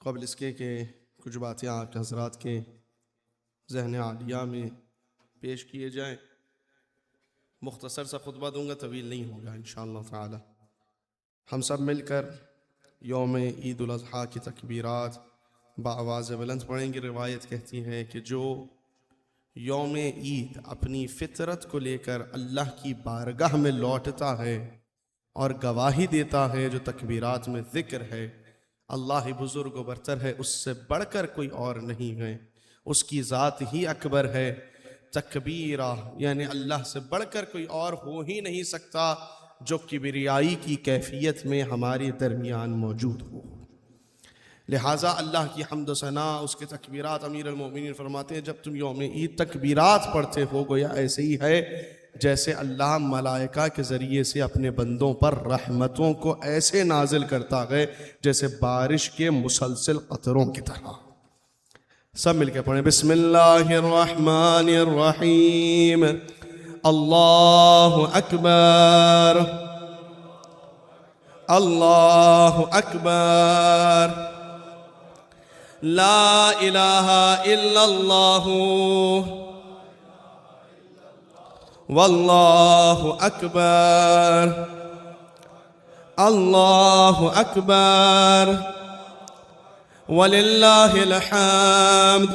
قبل اس کے کہ کچھ باتیں آپ کے حضرات کے ذہن عالیہ میں پیش کیے جائیں، مختصر سا خطبہ دوں گا، طویل نہیں ہوگا انشاءاللہ تعالی۔ ہم سب مل کر یوم عید الاضحیٰ کی تکبیرات بآواز بلند پڑھیں گے۔ روایت کہتی ہے کہ جو یوم عید اپنی فطرت کو لے کر اللہ کی بارگاہ میں لوٹتا ہے اور گواہی دیتا ہے، جو تکبیرات میں ذکر ہے، اللہ ہی بزرگ و برتر ہے، اس سے بڑھ کر کوئی اور نہیں ہے، اس کی ذات ہی اکبر ہے۔ تکبیرہ یعنی اللہ سے بڑھ کر کوئی اور ہو ہی نہیں سکتا جو کبریائی کی کیفیت میں ہمارے درمیان موجود ہو۔ لہٰذا اللہ کی حمد و ثنا، اس کے تکبیرات، امیر المومنین فرماتے ہیں جب تم یوم عید تکبیرات پڑھتے ہو، گویا ایسے ہی ہے جیسے اللہ ملائکہ کے ذریعے سے اپنے بندوں پر رحمتوں کو ایسے نازل کرتا ہے جیسے بارش کے مسلسل قطروں کی طرح۔ سب مل کے پڑھیں، بسم اللہ الرحمن الرحیم، اللہ اکبر اللہ اکبر، لا الہ الا اللہ واللہ اکبر، اللہ اکبر وللہ الحمد،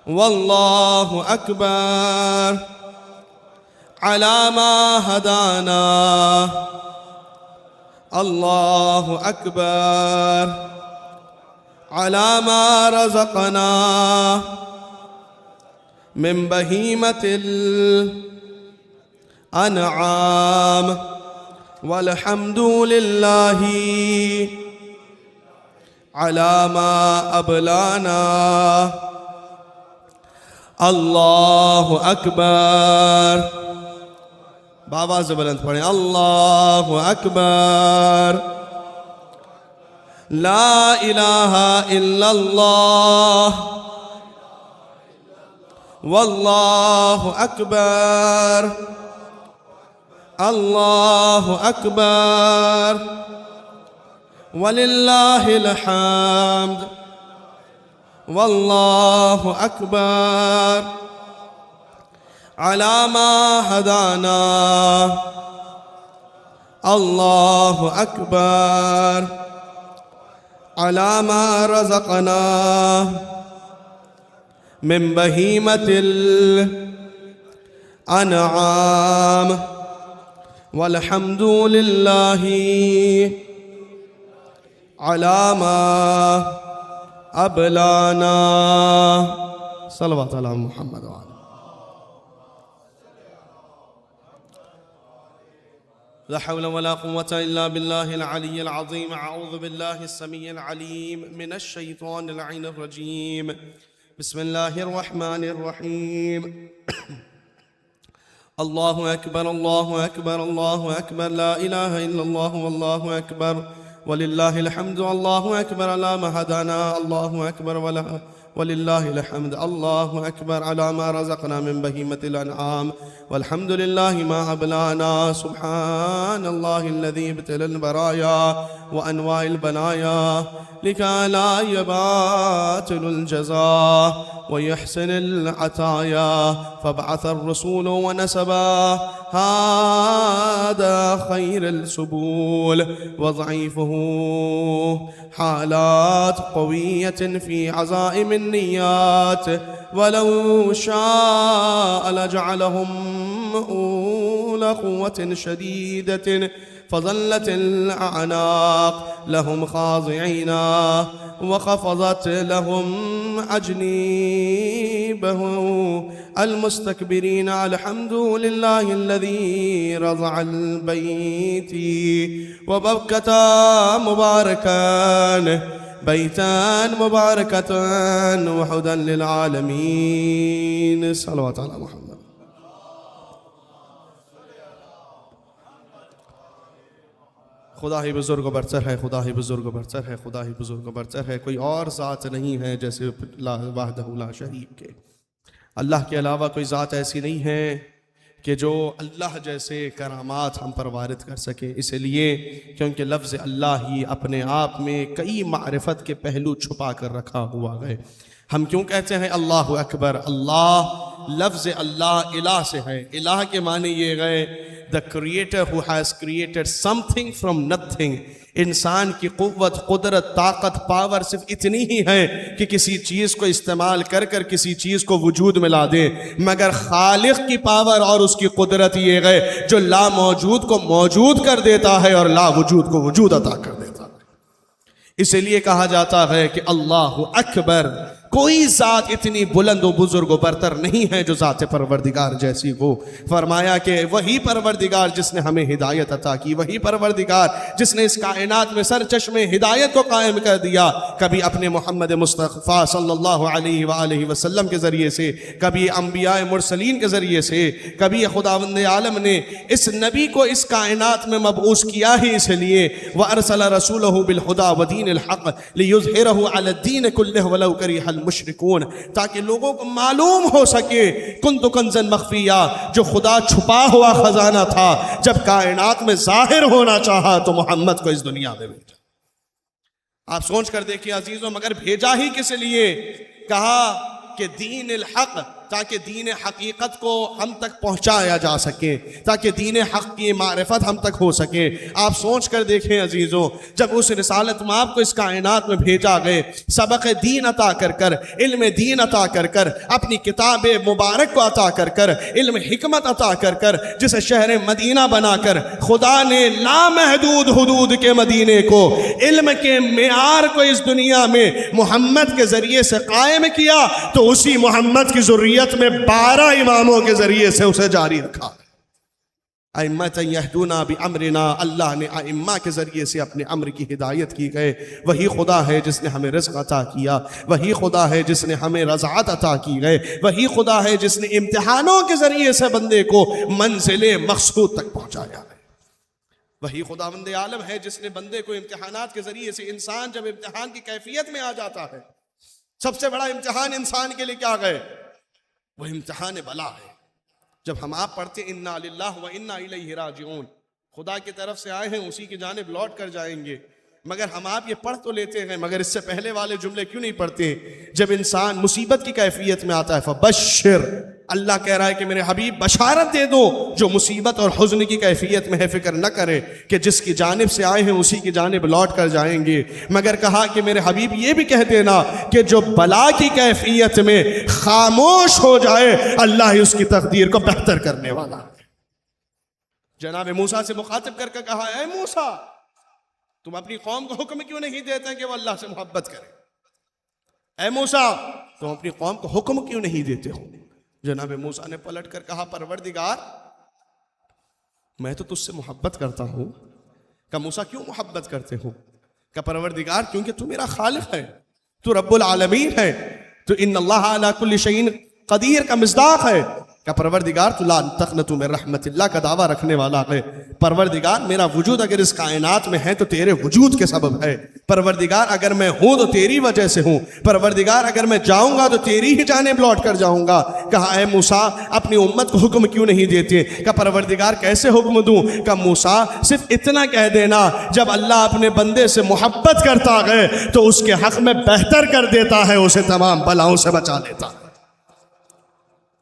واللہ اکبر علی ما ہدانا، اللہ اکبر علی ما رزقنا من بہیمۃ الانعام، والحمد للہ علی ما ابلانا، اللہ اکبر، بآواز بلند پڑھیں، اللہ اکبر، لا الہ الا اللہ واللہ اکبر، اللہ اکبر وللہ الحمد، واللہ اکبر علی ما ہدانا، اللہ اکبر علی ما رزقنا من بہیمۃ الانعام، والحمد للہ علی ما ابلانا، صلوات علی محمد وعلی۔ لا حول ولا قوة إلا بالله العلي العظيم، أعوذ بالله السميع العليم من الشيطان اللعين الرجيم، بسم الله الرحمن الرحيم، الله أكبر الله أكبر الله أكبر، لا إله إلا الله والله أكبر ولله الحمد، الله أكبر على ما هدانا، الله أكبر ولله الحمد، الله أكبر على ما رزقنا من بهيمة الأنعام، والحمد لله ما أبلانا، سبحان الله الذي ابتلى البرايا وأنواع البلايا لكي لا يباطل الجزاء ويحسن العطايا، فبعث الرسول ونسبا، هذا خير السبول، وضعيفه حالات قوية في عزائم النيات، ولو شاء لجعلهم أولى قوة شديدة، فظلت الأعناق لهم خاضعين، وخفضت لهم أجنيبه المستكبرين، الحمد لله الذي رضع البيت وبكة مباركا، بيتا مباركة وهدى للعالمين، صلوات على محمد۔ خدا ہی بزرگ و برتر ہے، خدا ہی بزرگ و برتر ہے، خدا ہی بزرگ و برتر ہے، کوئی اور ذات نہیں ہے جیسے وحدہ لا شریک کے۔ اللہ کے علاوہ کوئی ذات ایسی نہیں ہے کہ جو اللہ جیسے کرامات ہم پر وارد کر سکے، اس لیے کیونکہ لفظ اللہ ہی اپنے آپ میں کئی معرفت کے پہلو چھپا کر رکھا ہوا ہے۔ ہم کیوں کہتے ہیں اللہ اکبر؟ اللہ، لفظ اللہ الہ سے ہے۔ الہ کے معنی یہ گئے the creator who has created something from nothing۔ انسان کی قوت، قدرت، طاقت، پاور صرف اتنی ہی ہے کہ کسی چیز کو استعمال کر کر کسی چیز کو وجود میں لا دے، مگر خالق کی پاور اور اس کی قدرت یہ ہے جو لا موجود کو موجود کر دیتا ہے اور لا وجود کو وجود عطا کر دیتا ہے۔ اس لیے کہا جاتا ہے کہ اللہ اکبر، کوئی ذات اتنی بلند و بزرگ و برتر نہیں ہے جو ذات پروردگار جیسی ہو۔ فرمایا کہ وہی پروردگار جس نے ہمیں ہدایت عطا کی، وہی پروردگار جس نے اس کائنات میں سرچشمے ہدایت کو قائم کر دیا، کبھی اپنے محمد مصطفیٰ صلی اللہ علیہ وآلہ وسلم کے ذریعے سے، کبھی انبیاء مرسلین کے ذریعے سے، کبھی خداوند عالم نے اس نبی کو اس کائنات میں مبعوث کیا ہی اس لیے وَأَرْسَلَ رَسُولَهُ بِالْهُدَى وَدِينِ الْحَقِّ لِيُظْهِرَهُ عَلَى الدِّينِ كُلِّهِ وَلَوْ كَرِهَ المشرکون، تاکہ لوگوں کو معلوم ہو سکے کنت کنزن مخفیہ، جو خدا چھپا ہوا خزانہ تھا، جب کائنات میں ظاہر ہونا چاہا تو محمد کو اس دنیا میں بھیجا۔ آپ سوچ کر دیکھیں عزیزوں، مگر بھیجا ہی کس لیے؟ کہا کہ دین الحق، تاکہ دین حقیقت کو ہم تک پہنچایا جا سکے، تاکہ دین حق کی معرفت ہم تک ہو سکے۔ آپ سوچ کر دیکھیں عزیزوں، جب اس رسالت مآب کو اس کائنات میں بھیجا گئے، سبق دین عطا کر کر، علم دین عطا کر کر، اپنی کتاب مبارک کو عطا کر کر، علم حکمت عطا کر کر، جسے شہر مدینہ بنا کر خدا نے لامحدود حدود کے مدینے کو، علم کے معیار کو اس دنیا میں محمد کے ذریعے سے قائم کیا، تو اسی محمد کی ذریت میں 12 اماموں کے ذریعے سے اسے جاری رکھا۔ ائمۃ یہدونا بامرنا، اللہ نے ائمہ کے ذریعے سے اپنے امر کی ہدایت کی گئے۔ وہی خدا ہے جس نے ہمیں رزق عطا کیا، وہی خدا ہے جس نے ہمیں رضاعت عطا کی گئے، وہی خدا ہے جس نے امتحانوں کے ذریعے سے بندے کو منزل مقصود تک پہنچایا ہے۔ وہی خداوند عالم ہے جس نے بندے کو امتحانات کے ذریعے سے، انسان جب امتحان کی کیفیت میں آ جاتا ہے، سب سے بڑا امتحان انسان کے لیے کیا گئے؟ وہ امتحان بلا ہے۔ جب ہم آپ پڑھتے انا للہ و انا الیہ راجعون، خدا کی طرف سے آئے ہیں، اسی کی جانب لوٹ کر جائیں گے، مگر ہم آپ یہ پڑھ تو لیتے ہیں، مگر اس سے پہلے والے جملے کیوں نہیں پڑھتے؟ جب انسان مصیبت کی کیفیت میں آتا ہے فبشر، اللہ کہہ رہا ہے کہ میرے حبیب بشارت دے دو، جو مصیبت اور حزن کی کیفیت میں ہے فکر نہ کرے کہ جس کی جانب سے آئے ہیں اسی کی جانب لوٹ کر جائیں گے، مگر کہا کہ میرے حبیب یہ بھی کہہ دینا کہ جو بلا کی کیفیت میں خاموش ہو جائے، اللہ ہی اس کی تقدیر کو بہتر کرنے والا ہے۔ جناب موسیٰ سے مخاطب کر کے کہا، اے موسیٰ، تم اپنی قوم کو حکم کیوں نہیں دیتے کہ وہ اللہ سے محبت کرے؟ اے موسیٰ، تم اپنی قوم کو حکم کیوں نہیں دیتے ہو؟ جناب موسیٰ نے پلٹ کر کہا، پروردگار، میں تو تجھ سے محبت کرتا ہوں۔ کہ موسیٰ کیوں محبت کرتے ہو؟ کہ پروردگار کیونکہ تو میرا خالق ہے، تو رب العالمین ہے، تو ان اللہ علی کل شیء قدیر کا مصداق ہے۔ کہ پروردگار تو لا تقنطوا من رحمت اللہ کا دعویٰ رکھنے والا ہے۔ پروردگار میرا وجود اگر اس کائنات میں ہے تو تیرے وجود کے سبب ہے۔ پروردگار اگر میں ہوں تو تیری وجہ سے ہوں۔ پروردگار اگر میں جاؤں گا تو تیری ہی جانب لوٹ کر جاؤں گا۔ کہا اے موسیٰ، اپنی امت کو حکم کیوں نہیں دیتے؟ کہ پروردگار کیسے حکم دوں؟ کہ موسیٰ صرف اتنا کہہ دینا، جب اللہ اپنے بندے سے محبت کرتا ہے تو اس کے حق میں بہتر کر دیتا ہے، اسے تمام بلاؤں سے بچا لیتا ہے۔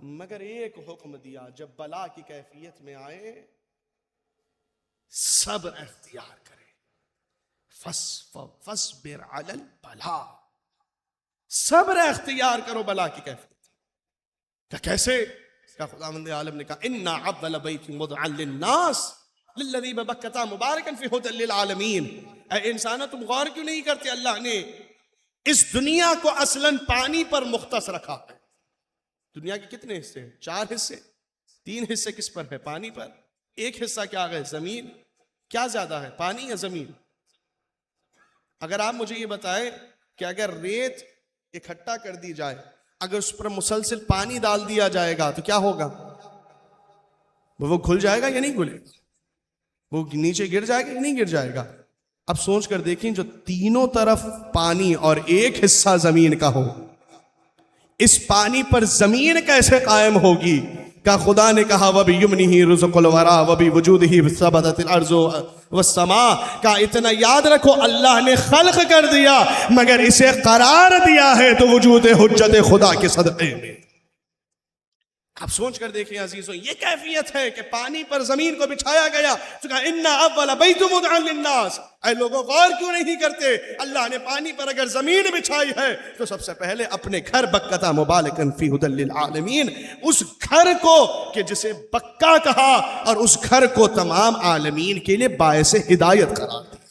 مگر ایک حکم دیا، جب بلا کی کیفیت میں آئے صبر اختیار کرے، فَاصْبِرْ عَلَى الْبَلَا، صبر اختیار کرو بلا کی کیفیت۔ کہ کیسے؟ کہ خداوند عالم نے کہا اِنَّا أَوَّلَ بَيْتٍ وُضِعَ لِلنَّاسِ لِلَّذِي بِبَكَّةَ مُبَارَكًا فِيهِ هُدًى لِلْعَالَمِينَ۔ اے انسانوں، تم غور کیوں نہیں کرتے؟ اللہ نے اس دنیا کو اصلاً پانی پر مختص رکھا ہے۔ دنیا کے کتنے حصے ہیں؟ 4 حصے۔ 3 حصے کس پر ہے؟ پانی پر۔ ایک حصہ کیا ہے؟ زمین۔ کیا زیادہ ہے، پانی یا زمین؟ اگر آپ مجھے یہ بتائیں کہ اگر ریت اکٹھا کر دی جائے، اگر اس پر مسلسل پانی ڈال دیا جائے گا تو کیا ہوگا؟ وہ گھل جائے گا یا نہیں گھلے گا؟ وہ نیچے گر جائے گا یا نہیں گر جائے گا؟ اب سوچ کر دیکھیں، جو تینوں طرف پانی اور ایک حصہ زمین کا ہو، اس پانی پر زمین کیسے قائم ہوگی؟ کا خدا نے کہا وَبِيُمْنِهِ رُزُقُ الْوَرَىٰ وَبِوُجُودِهِ ثَبَتَتِ الْأَرْضُ وَالسَّمَاءُ کا اتنا یاد رکھو اللہ نے خلق کر دیا مگر اسے قرار دیا ہے تو وجود حجت خدا کے صدقے میں. آپ سوچ کر دیکھیں عزیزوں، یہ کیفیت ہے کہ پانی پر زمین کو بچھایا گیا تو کہا اِنَّ أَوَّلَ بَيْتُ وُضِعَ لِلنَّاسِ. اے لوگوں غور کیوں نہیں کرتے؟ اللہ نے پانی پر اگر زمین بچھائی ہے تو سب سے پہلے اپنے گھر بکتا مبالغاً فی ھدی للعالمین، اس گھر کو کہ جسے بکا کہا اور اس گھر کو تمام عالمین کے لیے باعث ہدایت قرار دیا.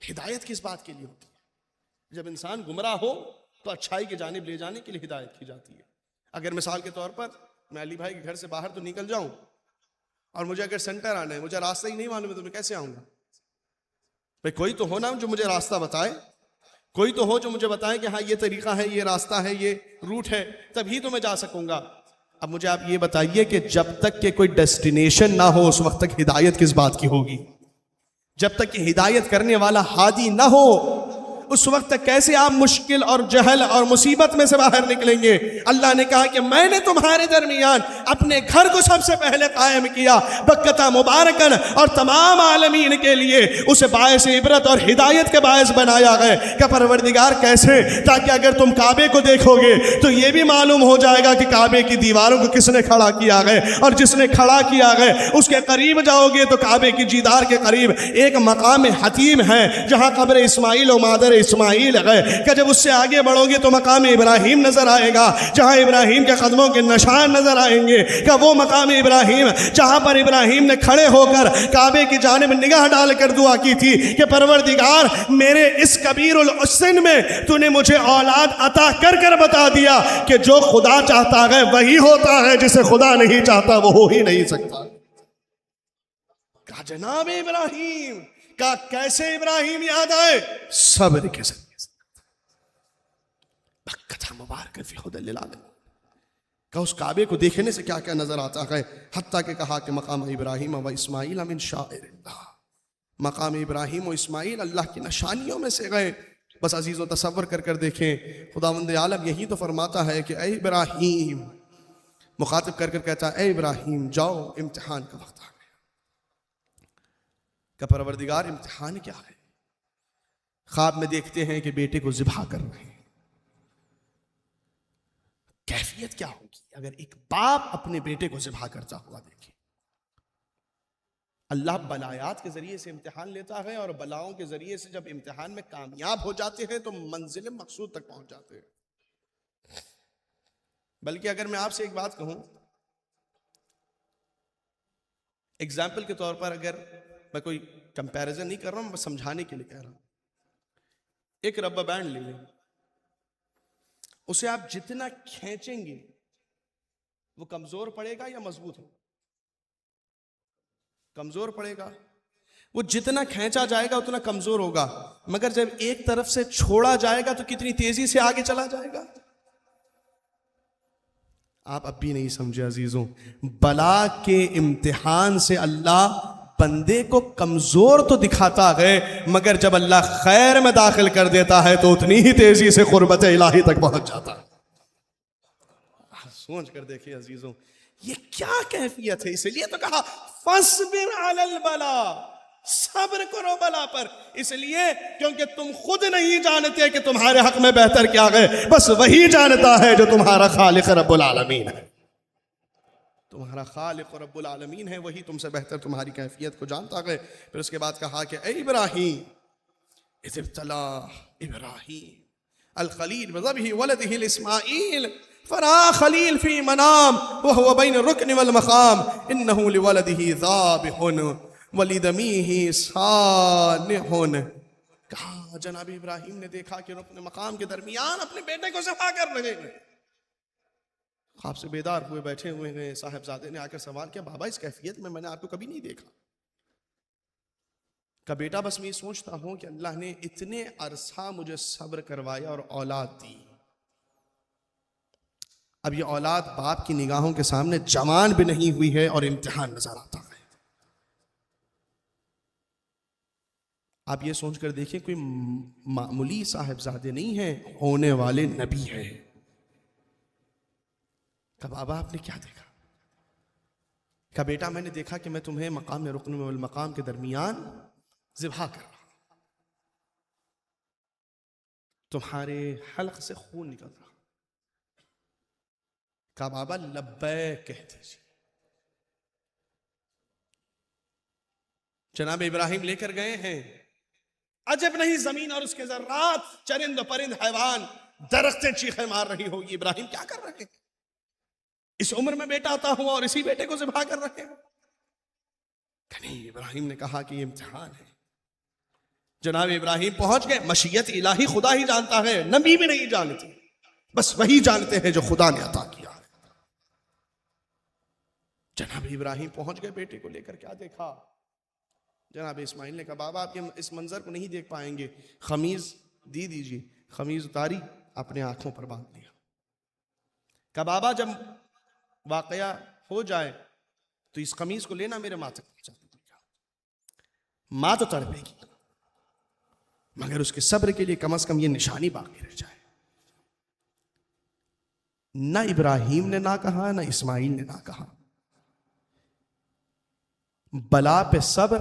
ہدایت کس بات کے لیے ہوتی ہے؟ جب انسان گمراہ ہو تو اچھائی کی جانب لے جانے کے لیے ہدایت کی جاتی ہے. اگر مثال کے طور پر میں علی بھائی کے گھر سے باہر تو نکل جاؤں اور مجھے اگر سینٹر آنا ہے، مجھے راستہ ہی نہیں معلوم ہے تو میں کیسے آؤں گا؟ بھئی کوئی تو ہو نا جو مجھے راستہ بتائے، کوئی تو ہو جو مجھے بتائے کہ ہاں یہ طریقہ ہے، یہ راستہ ہے، یہ روٹ ہے، تبھی تو میں جا سکوں گا. اب مجھے آپ یہ بتائیے کہ جب تک کہ کوئی ڈیسٹینیشن نہ ہو اس وقت تک ہدایت کس بات کی ہوگی؟ جب تک کہ ہدایت کرنے والا ہادی نہ ہو اس وقت تک کیسے آپ مشکل اور جہل اور مصیبت میں سے باہر نکلیں گے؟ اللہ نے کہا کہ میں نے تمہارے درمیان اپنے گھر کو سب سے پہلے قائم کیا بکتا مبارکن، اور تمام عالمین کے لیے اسے باعث عبرت اور ہدایت کے باعث بنایا گئے. کہ پروردگار کیسے؟ تاکہ اگر تم کعبے کو دیکھو گے تو یہ بھی معلوم ہو جائے گا کہ کعبے کی دیواروں کو کس نے کھڑا کیا گئے، اور جس نے کھڑا کیا گئے اس کے قریب جاؤ گے تو کعبے کی جیدار کے قریب ایک مقام حتیم ہے جہاں قبر اسماعیل و مادر اسماعیل ہے. کہ جب اس سے آگے بڑھو گے تو مقام ابراہیم نظر آئے گا جہاں ابراہیم کے قدموں کے نشان نظر آئیں گے. کہ وہ مقام ابراہیم جہاں پر ابراہیم نے کھڑے ہو کر کعبے کی جانب نگاہ ڈال کر دعا کی تھی کہ پروردگار میرے اس کبیر السن میں تو نے مجھے اولاد عطا کر کر بتا دیا کہ جو خدا چاہتا ہے وہی ہوتا ہے، جسے خدا نہیں چاہتا وہ ہو ہی نہیں سکتا. کہا جناب ابراہیم، کہا کیسے ابراہیم یاد آئے؟ صبر کے ذریعے سے. بکتا مبارک فی ھدی للعالمین. کہ اس کعبے کو دیکھنے سے کیا کیا نظر آتا ہے، حتیٰ کہ کہا کہ مقام ابراہیم و اسماعیل من شعائر اللہ، مقام ابراہیم و اسماعیل اللہ کی نشانیوں میں سے گئے. بس عزیزوں تصور کر کر دیکھیں، خداوند عالم یہی تو فرماتا ہے کہ اے ابراہیم، مخاطب کر کر کہتا ہے اے ابراہیم جاؤ امتحان کا وقت آ گیا. کہ پروردگار امتحان کیا ہے؟ خواب میں دیکھتے ہیں کہ بیٹے کو ذبح کر رہے ہیں. کیفیت کیا ہوگی اگر ایک باپ اپنے بیٹے کو ذبح کرتا ہوا دیکھے؟ اللہ بلایات کے ذریعے سے امتحان لیتا ہے، اور بلاؤں کے ذریعے سے جب امتحان میں کامیاب ہو جاتے ہیں تو منزل مقصود تک پہنچ جاتے ہیں. بلکہ اگر میں آپ سے ایک بات کہوں، اگزامپل کے طور پر، اگر میں کوئی کمپیریزن نہیں کر رہا ہوں، میں سمجھانے کے لیے کہہ رہا ہوں، ایک ربر بینڈ لے لیں، اسے آپ جتنا کھینچیں گے وہ کمزور پڑے گا یا مضبوط ہو؟ کمزور پڑے گا. وہ جتنا کھینچا جائے گا اتنا کمزور ہوگا، مگر جب ایک طرف سے چھوڑا جائے گا تو کتنی تیزی سے آگے چلا جائے گا. آپ اب بھی نہیں سمجھے عزیزوں، بلا کے امتحان سے اللہ بندے کو کمزور تو دکھاتا ہے، مگر جب اللہ خیر میں داخل کر دیتا ہے تو اتنی ہی تیزی سے قربت الہی تک پہنچ جاتا ہے. سوچ کر دیکھیں عزیزوں، یہ کیا کیفیت ہے. اسی لیے تو کہا فاصبر علی البلا، صبر کرو بلا پر. اس لیے کیونکہ تم خود نہیں جانتے کہ تمہارے حق میں بہتر کیا ہے، بس وہی جانتا ہے جو تمہارا خالق رب العالمین ہے. تمہارا خالق رب العالمین ہے، وہی تم سے بہتر تمہاری کیفیت کو جانتا ہے. پھر اس کے بعد کہا کہ اے ابراہیم، اذ ابتلا ابراہیم الخلیل بذبح ولدہ الاسماعیل فرآ خلیل فی منام وہو بین الرکن والمقام انہ لولدہ ذابح ولدمیہ صانح. کہا جناب ابراہیم نے دیکھا کہ رکن مقام کے درمیان اپنے بیٹے کو ذبح کر رہے ہیں. خواب سے بیدار ہوئے بیٹھے ہوئے ہیں، صاحبزادے نے آ کر سوال کیا، بابا اس کیفیت میں نے آپ کو کبھی نہیں دیکھا. کہ بیٹا بس میں یہ سوچتا ہوں کہ اللہ نے اتنے عرصہ مجھے صبر کروایا اور اولاد دی، اب یہ اولاد باپ کی نگاہوں کے سامنے جوان بھی نہیں ہوئی ہے اور امتحان نظر آتا ہے. آپ یہ سوچ کر دیکھیں کوئی معمولی صاحبزادے نہیں ہیں، ہونے والے نبی ہیں. کہ بابا آپ نے کیا دیکھا؟ کہا بیٹا میں نے دیکھا کہ میں تمہیں مقام رکن والمقام کے درمیان ذبح کر رہا ہوں، تمہارے حلق سے خون نکل رہا۔ کہا بابا لبیک کہہ دیجیے۔ جناب ابراہیم لے کر گئے ہیں، عجب نہیں زمین اور اس کے ذرات، چرند و پرند، حیوان، درختیں چیخیں مار رہی ہوگی، ابراہیم کیا کر رہے ہیں؟ اس عمر میں بیٹا عطا ہوا اور اسی بیٹے کو ذبح کر رہے ہیں؟ کہ نہیں، ابراہیم نے کہا کہ یہ امتحان ہے۔ جناب ابراہیم پہنچ گئے، مشیت الہی خدا ہی جانتا ہے، نبی بھی نہیں جانتے، بس وہی جانتے ہیں جو خدا نے عطا کیا ہے۔ جناب ابراہیم پہنچ گئے، بیٹے کو لے کر کیا دیکھا؟ جناب اسماعیل نے کہا بابا آپ اس منظر کو نہیں دیکھ پائیں گے، خمیز دی دیجیے۔ خمیز اتاری، اپنے آنکھوں پر باندھ لیا۔ کہا بابا جب واقعہ ہو جائے تو اس خمیز کو لینا میرے ماں تک پہنچا دیجیے گا۔ ماں تو تڑپے گی مگر اس کے صبر کے لیے کم از کم یہ نشانی باقی رہ جائے۔ نہ ابراہیم نے نہ کہا، نہ اسماعیل نے نہ کہا۔ بلا پہ صبر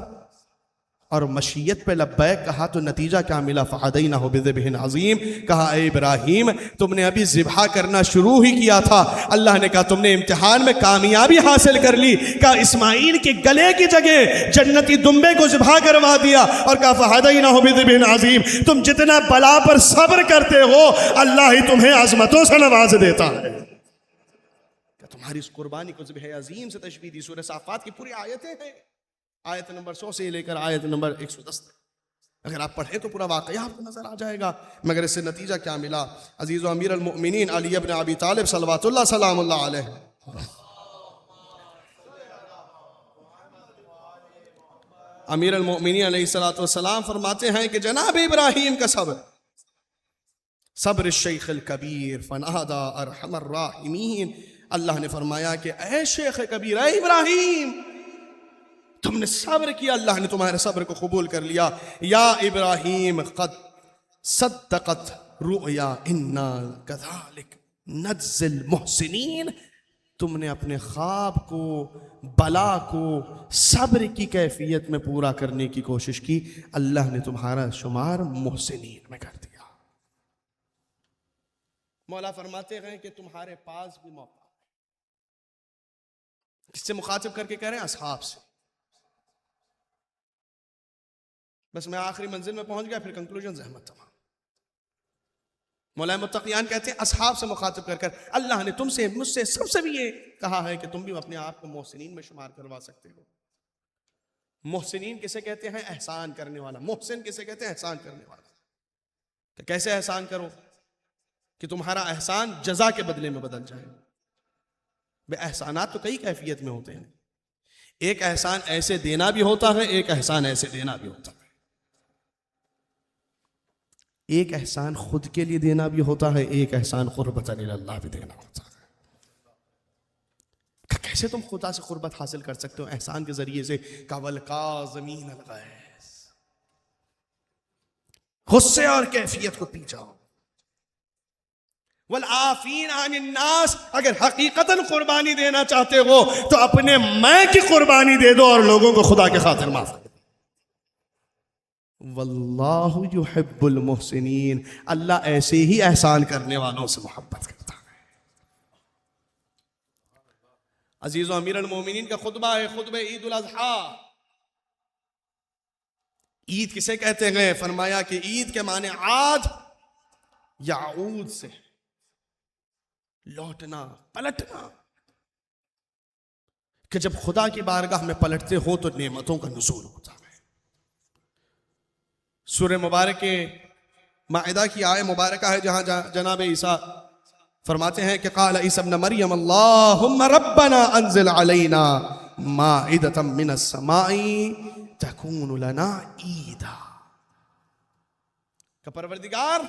اور مشیت پہ لبیک کہا تو نتیجہ کیا ملا؟ فَفَدَيْنَاهُ بِذِبْحٍ عَظِيمٍ۔ کہا اے ابراہیم تم نے ابھی ذبح کرنا شروع ہی کیا تھا، اللہ نے کہا تم نے امتحان میں کامیابی حاصل کر لی۔ کہا اسماعیل کے گلے کی جگہ جنتی دمبے کو ذبح کروا دیا اور کہا فَفَدَيْنَاهُ بِذِبْحٍ عَظِيمٍ۔ تم جتنا بلا پر صبر کرتے ہو اللہ ہی تمہیں عظمتوں سے نواز دیتا ہے۔ تمہاری اس قربانی کو ذبح عظیم سے تشبیہ دی۔ سورہ صافات کی پوری آیتیں ہیں، آیت نمبر 100 سے لے کر آیت نمبر 110 تک۔ اگر آپ پڑھیں تو پورا واقعہ آپ کو نظر آ جائے گا۔ مگر اس سے نتیجہ کیا ملا؟ عزیز و امیر المؤمنین علی ابن ابی طالب صلوات اللہ سلام اللہ علیہ، امیر المؤمنین علیہ السلام فرماتے ہیں کہ جناب ابراہیم کا صبر الشیخ الکبیر فنادى ارحم الراحمین۔ اللہ نے فرمایا کہ اے شیخ کبیر، اے ابراہیم تم نے صبر کیا، اللہ نے تمہارے صبر کو قبول کر لیا۔ یا ابراہیم قد صدقت رؤیا انا کذالک نجزی المحسنین۔ تم نے اپنے خواب کو، بلا کو صبر کی کیفیت میں پورا کرنے کی کوشش کی، اللہ نے تمہارا شمار محسنین میں کر دیا۔ مولا فرماتے ہیں کہ تمہارے پاس بھی موقع، کس سے مخاطب کر کے کہہ رہے ہیں؟ اصحاب سے۔ بس میں آخری منزل میں پہنچ گیا، پھر کنکلوژن زحمت تمام۔ مولا متقیان کہتے ہیں اصحاب سے مخاطب کر کر اللہ نے تم سے، مجھ سے، سب سے بھی یہ کہا ہے کہ تم بھی اپنے آپ کو محسنین میں شمار کروا سکتے ہو۔ محسنین کسے کہتے ہیں؟ احسان کرنے والا۔ محسن کسے کہتے ہیں؟ احسان کرنے والا۔ تو کیسے احسان کرو کہ تمہارا احسان جزا کے بدلے میں بدل جائے؟ بے احسانات تو کئی کیفیت میں ہوتے ہیں، ایک احسان ایسے دینا بھی ہوتا ہے، ایک احسان ایسے دینا بھی ہوتا ہے۔ ایک احسان خود کے لیے دینا بھی ہوتا ہے، ایک احسان قربت اللہ بھی دینا ہوتا ہے۔ کیسے تم خدا سے قربت حاصل کر سکتے ہو؟ احسان کے ذریعے سے۔ وَالْقَاظِمِينَ الْغَيْظَ، غصے اور کیفیت کو پی جاؤ۔ وَالْعَافِينَ عَنِ النَّاسِ، اگر حقیقتاً قربانی دینا چاہتے ہو تو اپنے میں کی قربانی دے دو اور لوگوں کو خدا کے خاطر معاف کر دو۔ واللہ یحب المحسنین، اللہ ایسے ہی احسان کرنے والوں سے محبت کرتا ہے۔ عزیز و امیر المومنین کا خطبہ ہے، خطبہ عید الاضحیٰ۔ عید کسے کہتے ہیں؟ فرمایا کہ عید کے معنی عاد یا عود سے لوٹنا، پلٹنا، کہ جب خدا کی بارگاہ میں پلٹتے ہو تو نعمتوں کا نزول ہوتا ہے۔ سورہ مبارک مائدہ کی آیہ مبارکہ ہے جہاں جناب عیسیٰ فرماتے ہیں کہ قال عیسیٰ ابن مریم اللہم ربنا انزل علینا مائدۃ من السماء تکون لنا عیدا۔ کہ پروردگار،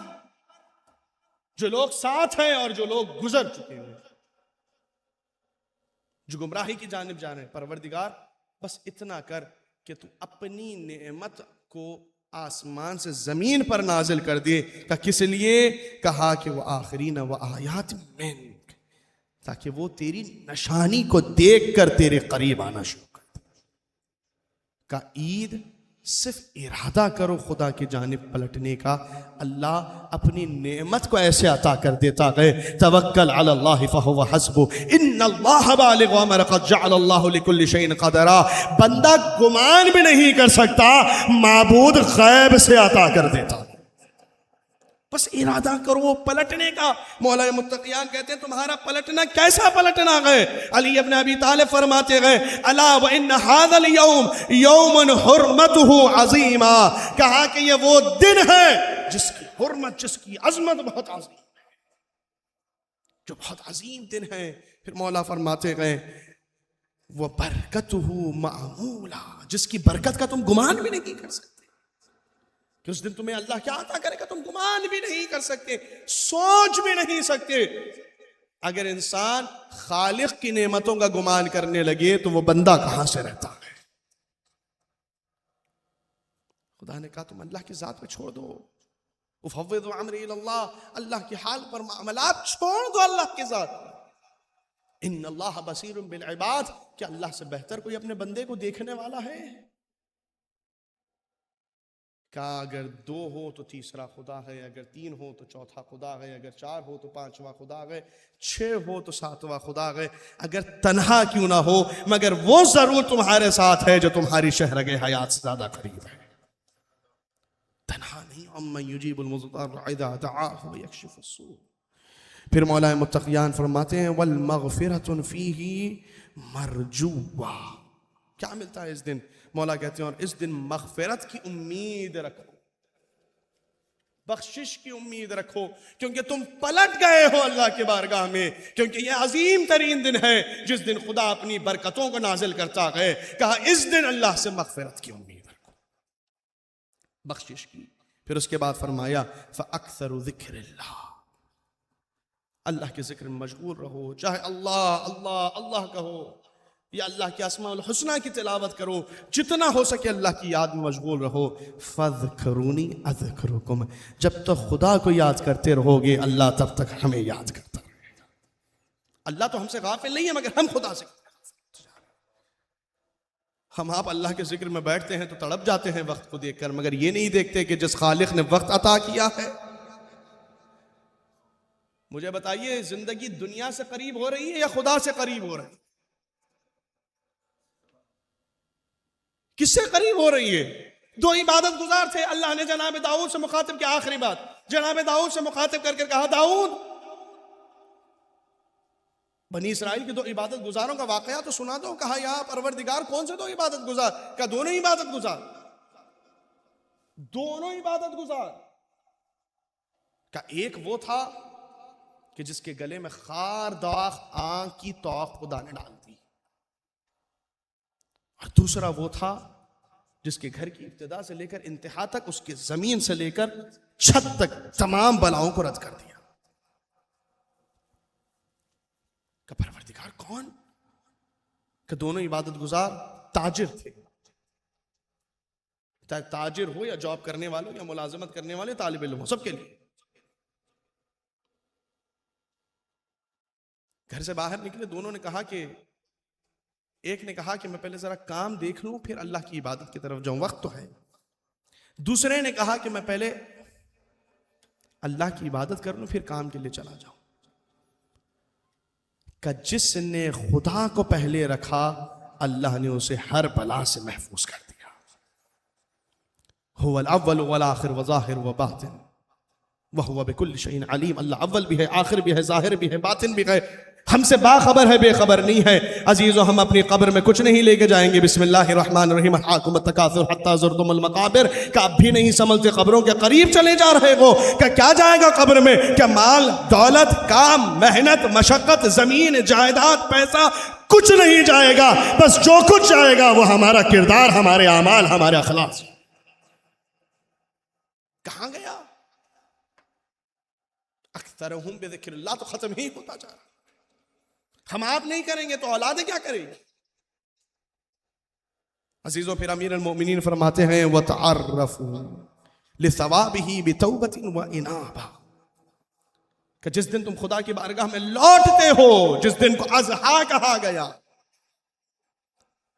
جو لوگ ساتھ ہیں اور جو لوگ گزر چکے ہیں، جو گمراہی کی جانب جا رہے ہیں، پروردگار بس اتنا کر کہ تو اپنی نعمت کو آسمان سے زمین پر نازل کر دیے۔ کہ کس لیے؟ کہا کہ وہ آخرین و آیات منک، تاکہ وہ تیری نشانی کو دیکھ کر تیرے قریب آنا شروع کر دے. کہ عید صرف ارادہ کرو خدا کی جانب پلٹنے کا، اللہ اپنی نعمت کو ایسے عطا کر دیتا ہے. توکل علی اللہ فہو حسبہ ان اللہ بالغ امرہ قد جعل اللہ لکل شیء قدرا. بندہ گمان بھی نہیں کر سکتا، معبود غیب سے عطا کر دیتا. بس ارادہ کرو پلٹنے کا. مولا متقیان کہتے ہیں تمہارا پلٹنا کیسا پلٹنا ہے؟ علی ابن ابی طالب فرماتے ہیں الا وان هذا اليوم یوم حرمته عظیما. کہا کہ یہ وہ دن ہے جس کی حرمت، جس کی عظمت بہت عظیم ہے، جو بہت عظیم دن ہے. پھر مولا فرماتے ہیں وہ برکتہ معمولا، جس کی برکت کا تم گمان بھی نہیں کر سکتے کہ اس دن تمہیں اللہ کیا عطا کرے گا. تم گمان بھی نہیں کر سکتے، سوچ بھی نہیں سکتے. اگر انسان خالق کی نعمتوں کا گمان کرنے لگے تو وہ بندہ کہاں سے رہتا ہے؟ خدا نے کہا تم اللہ کی ذات پہ چھوڑ دو. افوض امری الی اللہ، اللہ کے حال پر معاملات چھوڑ دو اللہ کی ذات پر. ان اللہ بصیر بالعباد، کہ اللہ سے بہتر کوئی اپنے بندے کو دیکھنے والا ہے؟ کہا اگر دو ہو تو تیسرا خدا ہے، اگر تین ہو تو چوتھا خدا ہے، اگر چار ہو تو پانچواں خدا ہے، چھ ہو تو ساتواں خدا ہے. اگر تنہا کیوں نہ ہو مگر وہ ضرور تمہارے ساتھ ہے جو تمہاری شہرگ حیات سے زیادہ قریب ہے. تنہا نہیں. امن یجیب المضطر اذا دعاہ ویکشف السوء. پھر مولا متقیان فرماتے ہیں والمغفرۃ فیہ مرجوہ. کیا ملتا ہے اس دن؟ مولا کہتے ہیں اور اس دن مغفرت کی امید رکھو، بخشش کی امید رکھو، کیونکہ تم پلٹ گئے ہو اللہ کے بارگاہ میں. کیونکہ یہ عظیم ترین دن ہے جس دن خدا اپنی برکتوں کو نازل کرتا ہے. کہا اس دن اللہ سے مغفرت کی امید رکھو، بخشش کی. پھر اس کے بعد فرمایا فَأَكْثَرُ ذِكْرِ اللَّهِ، اللہ کے ذکر میں مشغول رہو. چاہے اللہ اللہ اللہ کہو یا اللہ کے اسماء الحسنہ کی تلاوت کرو، جتنا ہو سکے اللہ کی یاد میں مشغول رہو. فَاذْكُرُونِي أَذْكُرُكُمْ، جب تک خدا کو یاد کرتے رہو گے اللہ تب تک ہمیں یاد کرتا رہے گا. اللہ تو ہم سے غافل نہیں ہے مگر ہم خدا سے. ہم آپ اللہ کے ذکر میں بیٹھتے ہیں تو تڑپ جاتے ہیں وقت کو دیکھ کر، مگر یہ نہیں دیکھتے کہ جس خالق نے وقت عطا کیا ہے. مجھے بتائیے زندگی دنیا سے قریب ہو رہی ہے یا خدا سے قریب ہو رہی ہے؟ کس سے قریب ہو رہی ہے؟ دو عبادت گزار تھے. اللہ نے جناب داؤد سے مخاطب کیا؟ آخری بات جناب داؤد سے مخاطب کر کہا داؤد، بنی اسرائیل کے دو عبادت گزاروں کا واقعہ تو سنا دو. کہا یا پروردگار کون سے دو عبادت گزار؟ کہا دونوں عبادت گزار، دونوں عبادت گزار. کہا ایک وہ تھا کہ جس کے گلے میں خار داغ آنکھ کی توق خدا نے ڈال دی، اور دوسرا وہ تھا جس کے گھر کی ابتدا سے لے کر انتہا تک، اس کے زمین سے لے کر چھت تک تمام بلاؤں کو رد کر دیا. کہ پروردگار کون؟ کہ دونوں عبادت گزار تاجر تھے. چاہے تاجر ہو یا جاب کرنے والوں یا ملازمت کرنے والے، طالب علم ہو، سب کے لیے. گھر سے باہر نکلے، دونوں نے کہا کہ ایک نے کہا کہ میں پہلے ذرا کام دیکھ لوں پھر اللہ کی عبادت کی طرف جاؤں، وقت تو ہے. دوسرے نے کہا کہ میں پہلے اللہ کی عبادت کر لوں پھر کام کے لیے چلا جاؤں. کہ جس نے خدا کو پہلے رکھا اللہ نے اسے ہر بلا سے محفوظ کر دیا. هو الاول والآخر وظاہر وباطن وهو بكل شيء علیم. اللہ اول بھی ہے، آخر بھی ہے، ظاہر بھی ہے، باطن بھی ہے. ہم سے باخبر ہے، بے خبر نہیں ہے. عزیزو ہم اپنی قبر میں کچھ نہیں لے کے جائیں گے. بسم اللہ الرحمن الرحیم. حاکم التکاثر حتی زرتم المقابر. کہ آپ بھی نہیں سمجھتے قبروں کے قریب چلے جا رہے ہو. کہ کیا جائے گا قبر میں؟ کہ مال، دولت، کام، محنت، مشقت، زمین، جائیداد، پیسہ کچھ نہیں جائے گا. بس جو کچھ جائے گا وہ ہمارا کردار، ہمارے اعمال، ہمارے اخلاق. کہاں گیا؟ اکثرہم بذکر اللہ تو ختم ہی ہوتا جا رہا. ہم آپ نہیں کریں گے تو اولادیں کیا کریں گی؟ عزیزوں پھر امیر المؤمنین فرماتے ہیں وَتَعَرَّفُوا لِثَوَابِهِ بِتَوْبَةٍ وَإِنَابَةٍ. کہ جس دن تم خدا کی بارگاہ میں لوٹتے ہو، جس دن کو اضحیٰ کہا گیا،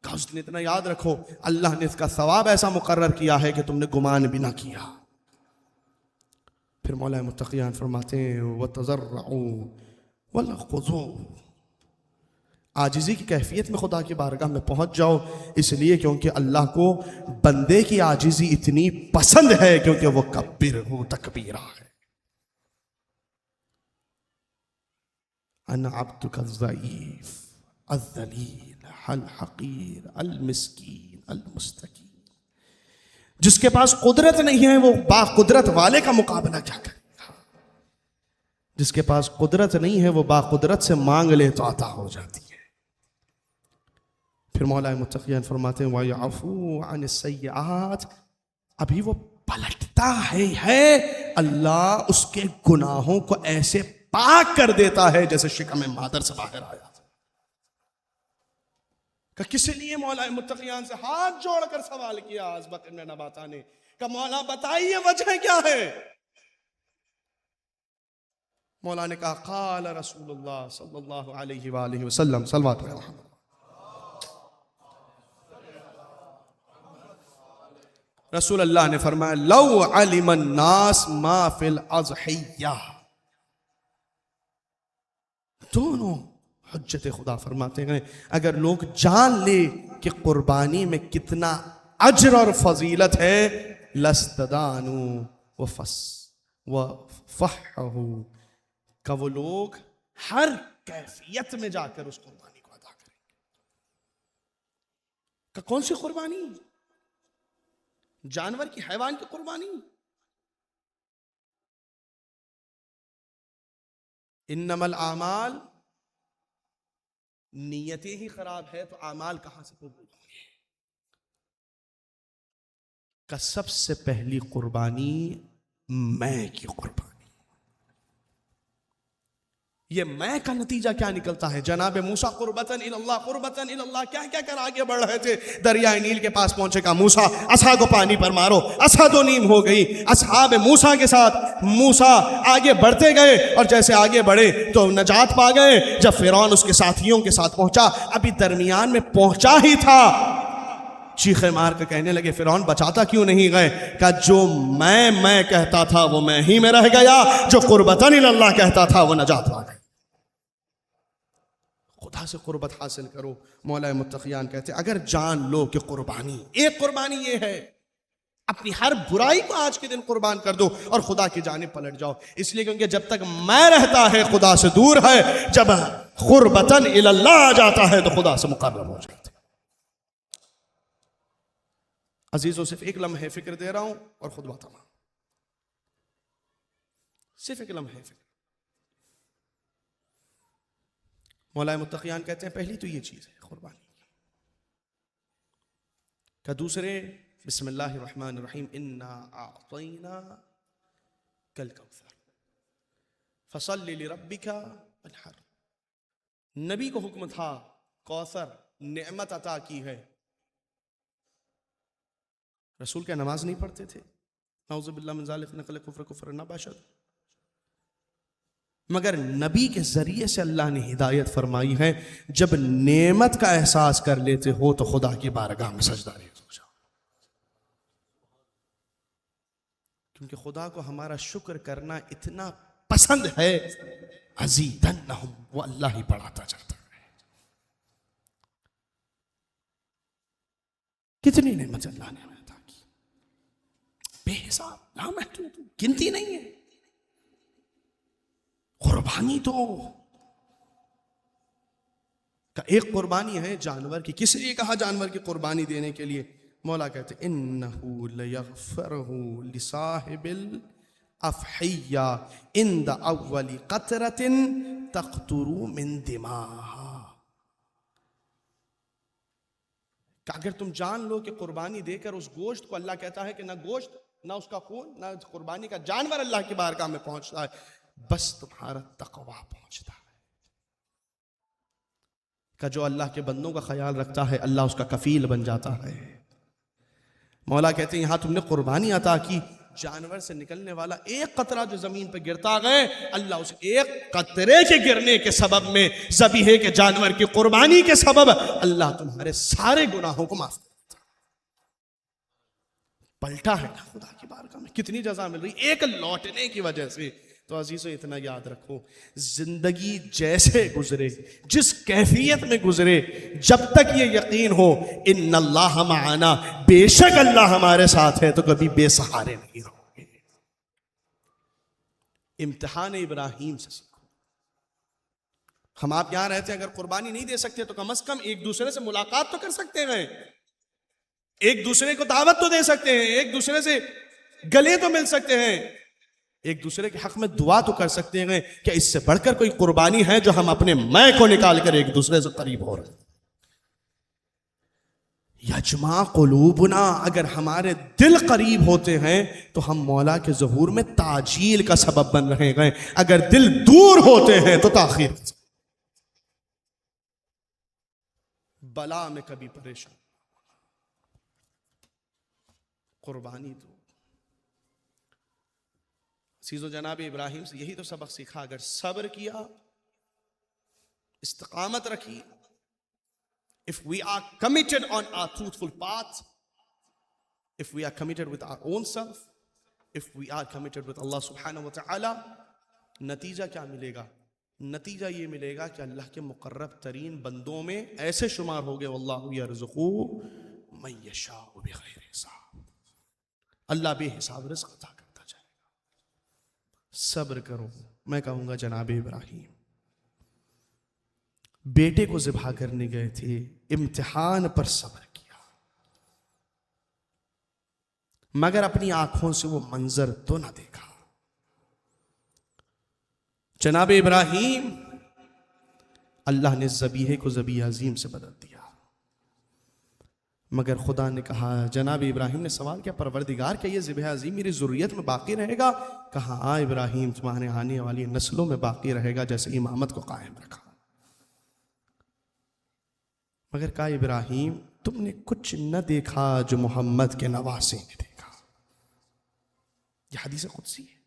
کہ اس دن اتنا یاد رکھو اللہ نے اس کا ثواب ایسا مقرر کیا ہے کہ تم نے گمان بھی نہ کیا۔ پھر مولا متقیان فرماتے ہیں وَتَضَرَّعُوا وَلَخُضُوا، عاجزی کی کیفیت میں خدا کی بارگاہ میں پہنچ جاؤ، اس لیے کیونکہ اللہ کو بندے کی عاجزی اتنی پسند ہے کیونکہ وہ کبیر ہو، تکبیرہ ہے۔ انا عبدک الضعیف الذلیل الحقیر المسکین المستکین، جس کے پاس قدرت نہیں ہے وہ با قدرت والے کا مقابلہ کیا کرے گا، جس کے پاس قدرت نہیں ہے وہ با قدرت سے مانگ لے تو عطا ہو جاتی ہے۔ پھر مولا متقیان فرماتے ہیں وَيَعْفُو عَنِ السَّيِّئَاتِ، ابھی وہ پلٹتا ہے اللہ اس کے گناہوں کو ایسے پاک کر دیتا ہے جیسے شکم مادر سے باہر آیا۔ کہ کس لیے مولا متقیان سے ہاتھ جوڑ کر سوال کیا ازبق ابن نباتہ نے کہ مولا بتائیے وجہ کیا ہے؟ مولا نے کہا قال رسول اللہ صلی اللہ علیہ وآلہ وسلم، صلوات محمد، رسول اللہ نے فرمایا لو علم الناس ما فی الاضحیہ، دونوں حجت خدا فرماتے ہیں اگر لوگ جان لے کہ قربانی میں کتنا اجر اور فضیلت ہے لَاسْتَدَانُوا وَفَحَّهُ، کہ وہ لوگ ہر کیفیت میں جا کر اس قربانی کو ادا کریں گے۔ کہ کون سی قربانی؟ جانور کی، حیوان کی قربانی؟ انما الاعمال، نیتیں ہی خراب ہے تو اعمال کہاں سے قبول ہوں گے؟ کہ سب سے پہلی قربانی میں کی قربانی، یہ میں کا نتیجہ کیا نکلتا ہے؟ جناب موسیٰ قربتاً اللہ، قربتاً اللہ کیا کیا کر آگے بڑھ رہے تھے، دریائے نیل کے پاس پہنچے گا موسیٰ عصا کو پانی پر مارو، عصا دو نیم ہو گئی۔ اصحاب موسیٰ کے ساتھ موسیٰ آگے بڑھتے گئے اور جیسے آگے بڑھے تو نجات پا گئے۔ جب فرعون اس کے ساتھیوں کے ساتھ پہنچا، ابھی درمیان میں پہنچا ہی تھا، چیخے مار کے کہنے لگے فرعون بچاتا کیوں نہیں گئے؟ کہ جو میں کہتا تھا وہ میں ہی میں رہ گیا، جو قربتاً اللہ کہتا تھا وہ نجات پا گئے۔ خدا سے قربت حاصل کرو۔ مولا متقیان کہتے ہیں اگر جان لو کہ قربانی، ایک قربانی یہ ہے، اپنی ہر برائی کو آج کے دن قربان کر دو اور خدا کی جانب پلٹ جاؤ، اس لیے کیونکہ جب تک میں رہتا ہے خدا سے دور ہے، جب قربتاً اللہ آ جاتا ہے تو خدا سے مقرب ہو جاتے ہیں۔ عزیزوں صرف ایک لمحے فکر دے رہا ہوں اور خطبہ تمام، صرف ایک لمحے فکر۔ مولا متقیان کہتے ہیں پہلی تو یہ چیز ہے قربانی کا، دوسرے بسم اللہ الرحمن الرحیم انا اعطیناک الکوثر فصل لربک وانحر، نبی کو حکم تھا، کوثر نعمت عطا کی ہے، رسول کے نماز نہیں پڑھتے تھے، نعوذ باللہ من ذالک، نقل کفر نہ باشد، مگر نبی کے ذریعے سے اللہ نے ہدایت فرمائی ہے جب نعمت کا احساس کر لیتے ہو تو خدا کی بارگاہ میں سجدہ ریز ہو جاؤ، کیونکہ خدا کو ہمارا شکر کرنا اتنا پسند ہے، ازیدنہم، وہ اللہ ہی بڑھاتا جاتا ہے۔ کتنی نعمت اللہ نے ہمیں عطا کی، بے حساب، لامحدود، گنتی نہیں ہے۔ قربانی تو ایک قربانی ہے جانور کی، کس لیے کہا جانور کی قربانی دینے کے لیے؟ مولا کہتے ہیں انہو لیغفرہ لصاحب الافحیہ عند اول قطرۃ تقطر من دماہا، کہ اگر تم جان لو کہ قربانی دے کر اس گوشت کو، اللہ کہتا ہے کہ نہ گوشت، نہ اس کا خون، نہ قربانی کا جانور اللہ کی بارگاہ میں پہنچتا ہے، بس تمہارا تقوی پہنچتا ہے، کہ جو اللہ کے بندوں کا خیال رکھتا ہے اللہ اس کا کفیل بن جاتا ہے۔ مولا کہتے ہیں یہاں تم نے قربانی عطا کی، جانور سے نکلنے والا ایک قطرہ جو زمین پہ گرتا گئے، اللہ اس ایک قطرے کے گرنے کے سبب میں، ذبیحے کے جانور کی قربانی کے سبب، اللہ تمہارے سارے گناہوں کو معاف کرتا۔ پلٹا ہے نا خدا کی بارگاہ میں، کتنی جزا مل رہی ایک لوٹنے کی وجہ سے۔ تو عزیزو اتنا یاد رکھو، زندگی جیسے گزرے، جس کیفیت میں گزرے، جب تک یہ یقین ہو ان اللہ معنا، بے شک اللہ ہمارے ساتھ ہے، تو کبھی بے سہارے نہیں رہو گے۔ امتحان ابراہیم سے سیکھو۔ ہم آپ یہاں رہتے ہیں، اگر قربانی نہیں دے سکتے تو کم از کم ایک دوسرے سے ملاقات تو کر سکتے ہیں، ایک دوسرے کو دعوت تو دے سکتے ہیں، ایک دوسرے سے گلے تو مل سکتے ہیں، ایک دوسرے کے حق میں دعا تو کر سکتے ہیں۔ کہ اس سے بڑھ کر کوئی قربانی ہے جو ہم اپنے میں کو نکال کر ایک دوسرے سے قریب ہو رہے ہیں؟ یجمع قلوبنا، اگر ہمارے دل قریب ہوتے ہیں تو ہم مولا کے ظہور میں تعجیل کا سبب بن رہے ہیں، اگر دل دور ہوتے ہیں تو تاخیر۔ بلا میں کبھی پریشان، قربانی دو۔ عزیزو جناب ابراہیم سے یہی تو سبق سیکھا، اگر صبر کیا، استقامت رکھی، if we are committed on our truthful path, if we are committed with our own self, if we are committed with Allah subhanahu wa ta'ala، نتیجہ کیا ملے گا؟ نتیجہ یہ ملے گا کہ اللہ کے مقرب ترین بندوں میں ایسے شمار ہو گئے، واللہ یرزق من یشاء بغیر حساب، اللہ بے حساب رزق عطا کرتا جائے گا۔ صبر کرو۔ میں کہوں گا جناب ابراہیم بیٹے کو ذبح کرنے گئے تھے، امتحان پر صبر کیا، مگر اپنی آنکھوں سے وہ منظر تو نہ دیکھا۔ جناب ابراہیم، اللہ نے ذبیحے کو ذبیحہ عظیم سے بدل دیا، مگر خدا نے کہا، جناب ابراہیم نے سوال کیا، پروردگار کیا یہ ذبح عظیم میری ذریت میں باقی رہے گا؟ کہا ہاں ابراہیم، تمہارے آنے والی نسلوں میں باقی رہے گا، جیسے امامت کو قائم رکھا۔ مگر کہا ابراہیم تم نے کچھ نہ دیکھا جو محمد کے نواسے نے دیکھا۔ یہ حدیث قدسی ہے۔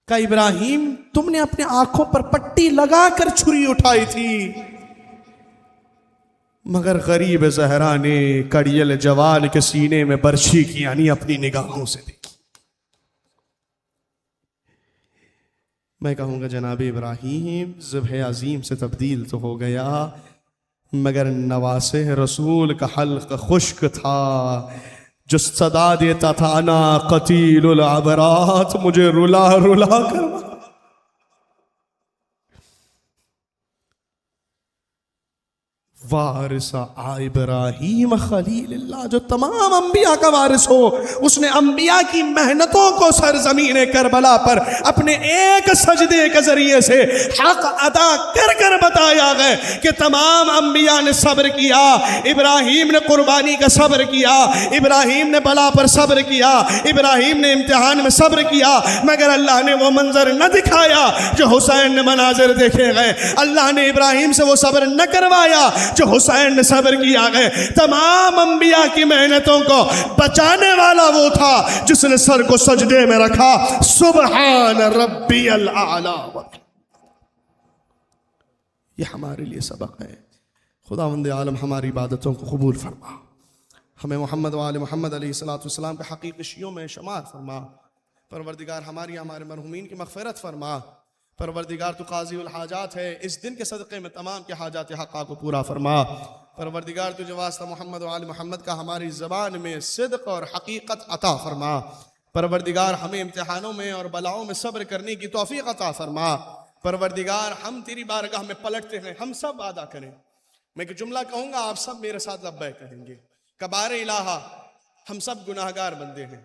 کہا ابراہیم تم نے اپنے آنکھوں پر پٹی لگا کر چھری اٹھائی تھی، مگر غریب زہرا نے کڑیل جوال کے سینے میں برچھی کی، یعنی اپنی نگاہوں سے دیکھی۔ میں کہوں گا جناب ابراہیم ذبح عظیم سے تبدیل تو ہو گیا، مگر نواسے رسول کا حلق خشک تھا، جو صدا دیتا تھا انا قتیل العبرات، مجھے رلا رلا کر وارث ابراہیم خلیل اللہ، جو تمام انبیاء کا وارث ہو، اس نے انبیاء کی محنتوں کو سرزمین کربلا پر اپنے ایک سجدے کے ذریعے سے حق ادا کر کر بتایا گئے کہ تمام انبیاء نے صبر کیا، ابراہیم نے قربانی کا صبر کیا، ابراہیم نے بلا پر صبر کیا، ابراہیم نے امتحان میں صبر کیا، مگر اللہ نے وہ منظر نہ دکھایا جو حسین نے مناظر دیکھے گئے، اللہ نے ابراہیم سے وہ صبر نہ کروایا جو حسین نے صبر کیا گئے۔ تمام انبیاء کی محنتوں کو بچانے والا وہ تھا جس نے سر کو سجدے میں رکھا، سبحان ربی الاعلی۔ یہ ہمارے لیے سبق ہے۔ خداوند عالم ہماری عبادتوں کو قبول فرما، ہمیں محمد و آل محمد علیہ السلام کے حقیقی شیعوں میں شمار فرما۔ پروردگار ہمارے مرحومین کی مغفرت فرما۔ پروردگار تو قاضی الحاجات ہے، اس دن کے صدقے میں تمام کے حاجات حقہ کو پورا فرما۔ پروردگار تجھے واسطہ محمد و آل محمد کا ہماری زبان میں صدق اور حقیقت عطا فرما۔ پروردگار ہمیں امتحانوں میں اور بلاؤں میں صبر کرنے کی توفیق عطا فرما۔ پروردگار ہم تیری بارگاہ میں پلٹتے ہیں، ہم سب وعدہ کریں، میں ایک جملہ کہوں گا آپ سب میرے ساتھ لبیک کہیں گے۔ کبار الہا، ہم سب گناہگار بندے ہیں،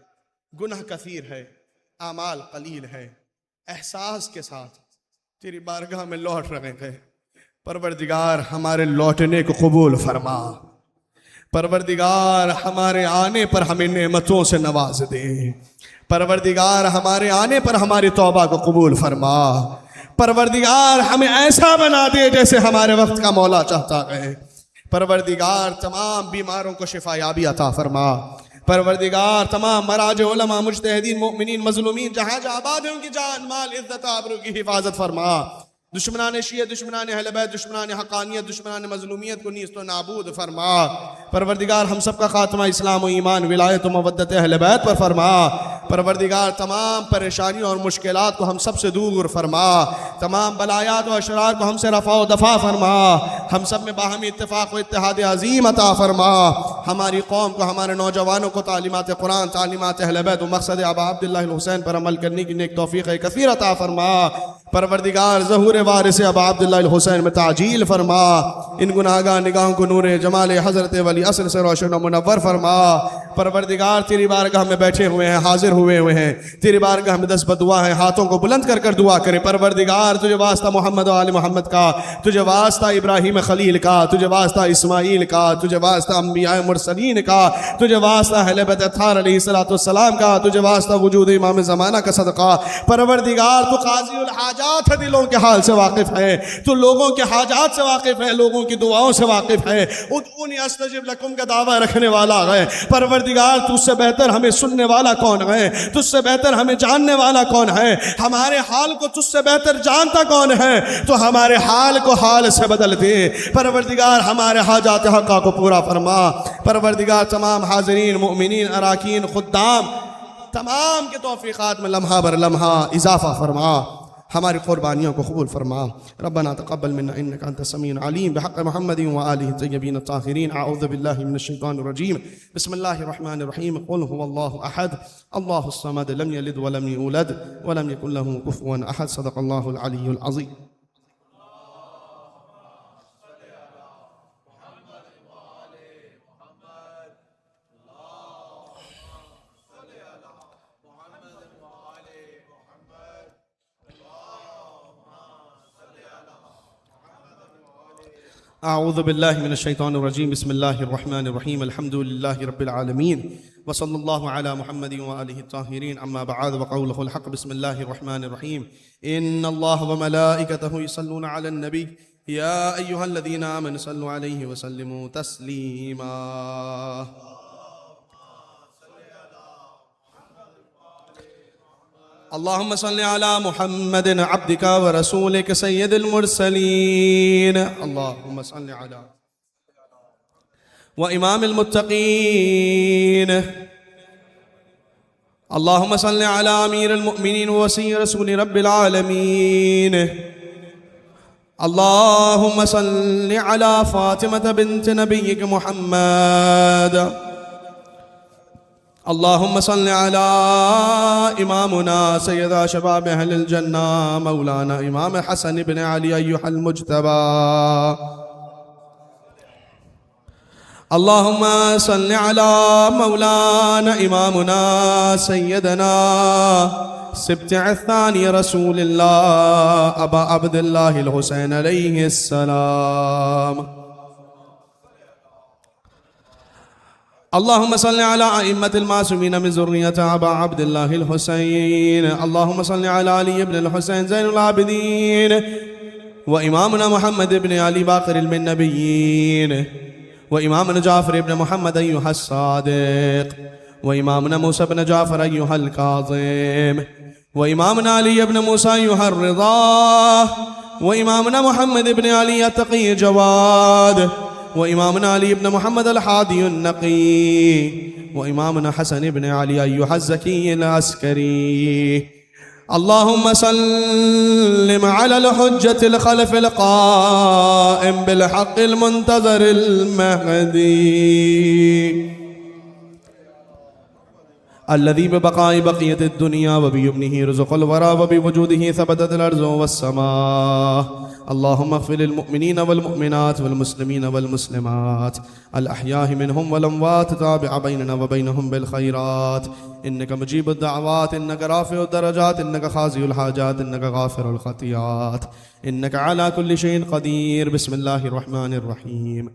گناہ کثیر ہے، اعمال قلیل ہے، احساس کے ساتھ تیری بارگاہ میں لوٹ رہے ہیں۔ پروردگار ہمارے لوٹنے کو قبول فرما، پروردگار ہمارے آنے پر ہمیں نعمتوں سے نواز دے، پروردگار ہمارے آنے پر ہماری توبہ کو قبول فرما، پروردگار ہمیں ایسا بنا دے جیسے ہمارے وقت کا مولا چاہتا ہے، پروردگار تمام بیماروں کو شفا یابی عطا فرما، پروردگار تمام مراجع علماء مجتہدین مومنین مظلومین جہاں جہاں آباد ہیں ان کی جان مال عزت آبرو کی حفاظت فرما، دشمنان شیعہ دشمنان اہل بیت دشمنان حقانیت دشمنان مظلومیت کو نیست و نابود فرما۔ پروردگار ہم سب کا خاتمہ اسلام و ایمان ولایت و مودت اہل بیت پر فرما۔ پروردگار تمام پریشانیوں اور مشکلات کو ہم سب سے دور فرما، تمام بلایات و اشرار کو ہم سے رفع و دفع فرما، ہم سب میں باہمی اتفاق و اتحاد عظیم عطا فرما، ہماری قوم کو ہمارے نوجوانوں کو تعلیمات قرآن تعلیمات اہل بیت و مقصد ابا عبداللہ الحسین پر عمل کرنے کی نیک توفیق کثیر عطا فرما۔ پروردگار ظہور وارث ابا عبداللہ الحسین میں تعجیل فرما، ان گناہگار نگاہوں کو نور جمال حضرت ولی عصر سے روشن و منور فرما۔ پروردگار تیری بارگاہ میں بیٹھے ہوئے ہیں، حاضر ہوئے ہیں، تیری بارگاہ میں دست بدعا ہیں، ہاتھوں کو بلند کر کر دعا کریں۔ پروردگار تجھے واسطہ محمد و آل محمد کا، تجھے واسطہ ابراہیم خلیل کا، تجھے واسطہ اسماعیل کا، تجھے واسطہ انبیاء مرسلین کا، تجھے واسطہ اہل بیت اطہار علیہ السلام کا، تجھے واسطہ وجود امام زمانہ کا صدقہ۔ پروردگار تو قاضی الحاجات ہے، دلوں کے حال سے واقف ہے، تو لوگوں کے حاجات سے واقف ہے، لوگوں کی دعاؤں سے واقف ہے۔ ادعونی استجب لکم کا دعویٰ رکھنے والا ہے۔ پروردگار تجھ سے بہتر ہمیں سننے والا کون ہے؟ تجھ سے بہتر ہمیں جاننے والا کون ہے؟ ہمارے حال کو تجھ سے بہتر جانتا کون ہے؟ تو ہمارے حال کو حال سے بدل دے۔ پروردگار ہمارے حاجات حقہ کو پورا فرما۔ پروردگار تمام حاضرین مومنین اراکین خدام تمام کے توفیقات میں لمحہ بر لمحہ اضافہ فرما، ہماری قربانیوں کو قبول فرما۔ ربنا تقبل منا انك انت السميع العليم بحق محمد وآله الطيبين الطاهرين۔ اعوذ بالله من الشيطان الرجيم، بسم الله الرحمن الرحيم، قل هو الله احد الله الصمد لم يلد ولم يولد ولم يكن له كفوا احد، صدق الله العلي العظيم۔ اعوذ باللہ من الشیطان الرجیم، بسم اللہ الرحمن الرحیم، الحمد للہ رب العالمین، وصلی اللہ علی محمد وآلہ الطاہرین، اما بعد، وقولہ الحق، بسم اللہ الرحمن الرحیم، ان اللہ وملائکتہ یصلون علی النبی یا ایہا الذین آمنوا صلوا علیہ وسلموا تسلیما۔ اللہم صل علی محمد عبدک ورسولک سید المرسلین، اللہم صل علی وامام المتقین، اللہم صل علی امیر المؤمنین ووصی رسول رب العالمین، اللہم صل علی فاطمة بنت نبیک محمد، اللہم صل علی امامنا سید شباب اہل الجنہ مولانا امام حسن بن علی ایہا المجتبی، اللہم صل علی مولانا امامنا سیدنا سبت الثانی رسول اللہ ابا عبداللہ الحسین علیہ السلام، اللہم صل علی ائمة المعصومین من ذریۃ ابا عبداللہ الحسین، اللہم صل علی علی ابن الحسین زین العابدین و امامنا محمد ابن علی باقر النبیین و امامنا جعفر ابن محمد ایہا الصادق و امامنا موسیٰ ابن جعفر ایہا الکاظم و امامنا علی ابن موسیٰ ایہا الرضا و امامنا محمد ابن علی التقی جواد و امامنا علی ابن محمد الحادی النقی و امامنا حسن ابن علی ایہا الزکی العسکری، اللہم سلم علی الحجة الخلف القائم بالحق المنتظر المہدی الذي ببقاء بقية الدنيا وبيمنه رزق الورى وبوجوده ثبتت الأرض والسماء، اللهم اغفر للمؤمنين والمؤمنات والمسلمين والمسلمات الأحياء منهم والأموات، تابع بيننا وبينهم بالخيرات، إنك مجيب الدعوات، إنك رافع الدرجات، إنك خازي الحاجات، إنك غافر الخطيئات، إنك على كل شيء قدير۔ بسم الله الرحمن الرحيم،